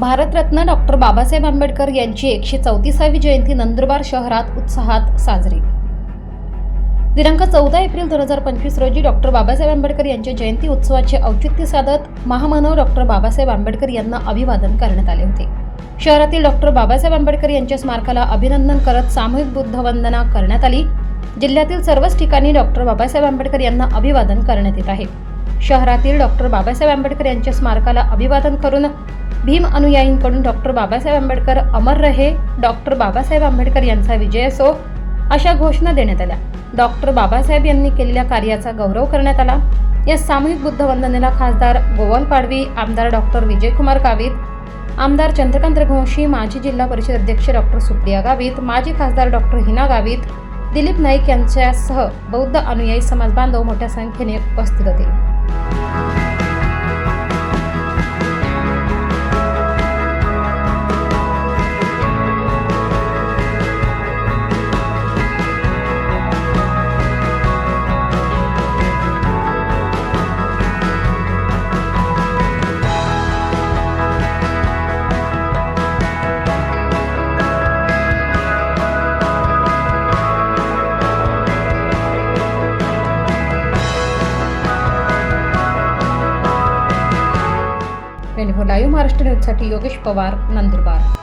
Bharat Ratna doctor Babasaheb Ambedkar यांची 134वी जयंती नंदुरबार शहरात उत्साहात साजरी। दिनांक 14 एप्रिल 2025 रोजी डॉक्टर बाबासाहेब आंबेडकर यांच्या जयंती उत्सवाचे औचित्य साधत महामानव डॉक्टर बाबासाहेब आंबेडकर यांना अभिवादन करण्यात आले होते। शहरातील डॉक्टर बाबासाहेब आंबेडकर यांच्या स्मारकाला अभिनंदन करत सामूहिक बुद्धवंदना करण्यात आली। जिल्ह्यातील सर्वच ठिकाणी डॉक्टर बाबासाहेब आंबेडकर यांना अभिवादन करण्यात येत आहे। शहरातील डॉक्टर बाबासाहेब आंबेडकर यांच्या स्मारकाला अभिवादन करून भीम अनुयायींकडून डॉक्टर बाबासाहेब आंबेडकर अमर रहे, डॉक्टर बाबासाहेब आंबेडकर यांचा विजय असो अशा घोषणा देण्यात आल्या। डॉक्टर बाबासाहेब यांनी केलेल्या कार्याचा गौरव करण्यात आला। या सामूहिक बुद्धवंदनेला खासदार गोवल पाडवी, आमदार डॉक्टर विजयकुमार गावित, आमदार चंद्रकांत रघुवंशी, माजी जिल्हा परिषद अध्यक्ष डॉक्टर सुप्रिया गावित, माजी खासदार डॉक्टर हिना गावित, दिलीप नाईक यांच्यासह बौद्ध अनुयायी समाज बांधव मोठ्या संख्येने उपस्थित होते। लाईव्ह महाराष्ट्र न्यूजसाठी योगेश पवार, नंदुरबार।